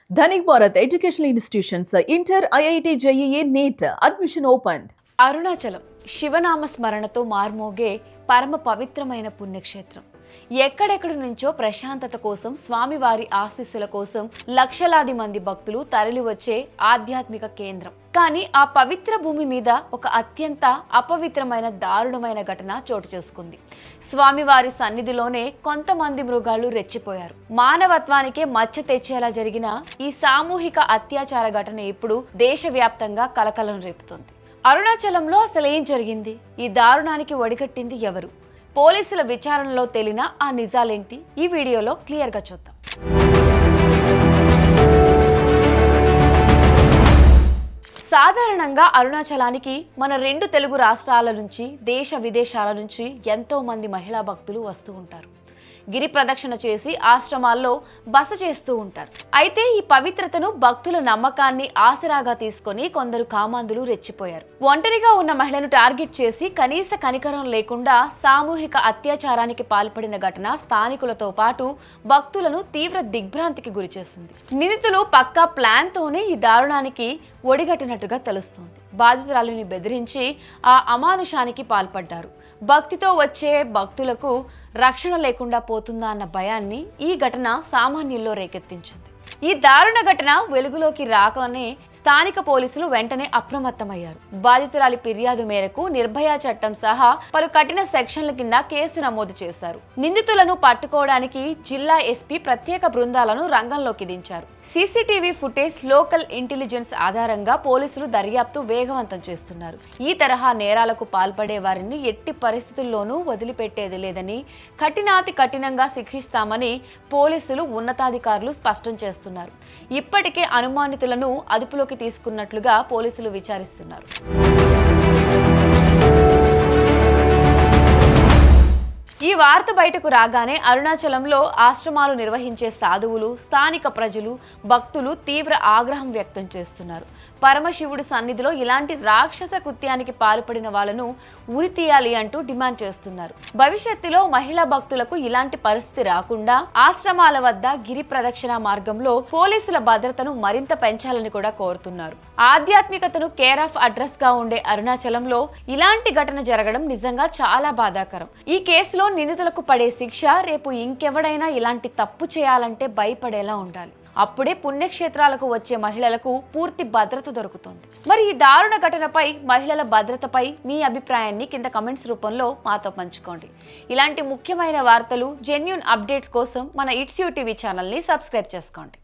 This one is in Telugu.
Dhanik Bharat Educational Institutions, Inter, IIT, JEE, NEET, admission opened. Arunachalam శివనామ స్మరణతో మార్మోగే పరమ పవిత్రమైన పుణ్యక్షేత్రం. ఎక్కడెక్కడి నుంచో ప్రశాంతత కోసం, స్వామివారి ఆశీస్సుల కోసం లక్షలాది మంది భక్తులు తరలివచ్చే ఆధ్యాత్మిక కేంద్రం. కానీ ఆ పవిత్ర భూమి మీద ఒక అత్యంత అపవిత్రమైన దారుణమైన ఘటన చోటు చేసుకుంది. స్వామివారి సన్నిధిలోనే కొంతమంది మృగాళ్లు రెచ్చిపోయారు. మానవత్వానికే మచ్చ తెచ్చేలా జరిగిన ఈ సామూహిక అత్యాచార ఘటన ఇప్పుడు దేశవ్యాప్తంగా కలకలం రేపుతోంది. అరుణాచలంలో అసలు ఏం జరిగింది? ఈ దారుణానికి ఒడిగట్టింది ఎవరు? పోలీసుల విచారణలో తేలిన ఆ నిజాలేంటి? ఈ వీడియోలో క్లియర్గా చూద్దాం. సాధారణంగా అరుణాచలానికి మన 2 తెలుగు రాష్ట్రాల నుంచి, దేశ విదేశాల నుంచి ఎంతో మంది మహిళా భక్తులు వస్తూ ఉంటారు. గిరి ప్రదక్షిణ చేసి ఆశ్రమాల్లో బస చేస్తూ ఉంటారు. అయితే ఈ పవిత్రతను, భక్తుల నమ్మకాన్ని ఆసరాగా తీసుకొని కొందరు కామాంధులు రెచ్చిపోయారు. ఒంటరిగా ఉన్న మహిళను టార్గెట్ చేసి కనీస కనికరం లేకుండా సామూహిక అత్యాచారానికి పాల్పడిన ఘటన స్థానికులతో పాటు భక్తులను తీవ్ర దిగ్భ్రాంతికి గురిచేసింది. నిందితులు పక్కా ప్లాన్ తోనే ఈ దారుణానికి ఒడిగట్టినట్టుగా తెలుస్తోంది. బాధితురాలిని బెదిరించి ఆ అమానుషానికి పాల్పడ్డారు. భక్తితో వచ్చే భక్తులకు రక్షణ లేకుండా పోతుందా అన్న భయాన్ని ఈ ఘటన సామాన్యుల్లో రేకెత్తించింది. ఈ దారుణ ఘటన వెలుగులోకి రాగానే స్థానిక పోలీసులు వెంటనే అప్రమత్తమయ్యారు. బాధితురాలి ఫిర్యాదు మేరకు నిర్భయ చట్టం సహా పలు కఠిన సెక్షన్ల కింద కేసు నమోదు చేశారు. నిందితులను పట్టుకోవడానికి జిల్లా ఎస్పీ ప్రత్యేక బృందాలను రంగంలోకి దించారు. సీసీటీవీ ఫుటేజ్, లోకల్ ఇంటెలిజెన్స్ ఆధారంగా పోలీసులు దర్యాప్తు వేగవంతం చేస్తున్నారు. ఈ తరహా నేరాలకు పాల్పడే వారిని ఎట్టి పరిస్థితుల్లోనూ వదిలిపెట్టేది లేదని, కఠినాతి కఠినంగా శిక్షిస్తామని పోలీసులు ఉన్నతాధికారులు స్పష్టం చేస్తున్నారు. ఇప్పటికే అనుమానితులను అదుపులోకి తీసుకున్నట్లుగా పోలీసులు విచారిస్తున్నారు. ఈ వార్త బయటకు రాగానే అరుణాచలంలో ఆశ్రమాలు నిర్వహించే సాధువులు, స్థానిక ప్రజలు, భక్తులు తీవ్ర ఆగ్రహం వ్యక్తం చేస్తున్నారు. పరమశివుడి సన్నిధిలో ఇలాంటి రాక్షస కృత్యానికి పాల్పడిన వాళ్లను ఉరి తీయాలి అంటూ డిమాండ్ చేస్తున్నారు. భవిష్యత్తులో మహిళా భక్తులకు ఇలాంటి పరిస్థితి రాకుండా ఆశ్రమాల వద్ద గిరి ప్రదక్షిణ మార్గంలో పోలీసుల భద్రతను మరింత పెంచాలని కూడా కోరుతున్నారు. ఆధ్యాత్మికతను కేర్ ఆఫ్ అడ్రస్ గా ఉండే అరుణాచలంలో ఇలాంటి ఘటన జరగడం నిజంగా చాలా బాధాకరం. ఈ కేసులో నిందితులకు పడే శిక్ష రేపు ఇంకెవడైనా ఇలాంటి తప్పు చేయాలంటే భయపడేలా ఉండాలి. అప్పుడే పుణ్యక్షేత్రాలకు వచ్చే మహిళలకు పూర్తి భద్రత దొరుకుతుంది. మరి ఈ దారుణ ఘటనపై, మహిళల భద్రతపై మీ అభిప్రాయాన్ని కింద కమెంట్స్ రూపంలో మాతో పంచుకోండి. ఇలాంటి ముఖ్యమైన వార్తలు, జెన్యూన్ అప్డేట్స్ కోసం మన ఇట్స్ యూ టీవీ ఛానల్ని సబ్స్క్రైబ్ చేసుకోండి.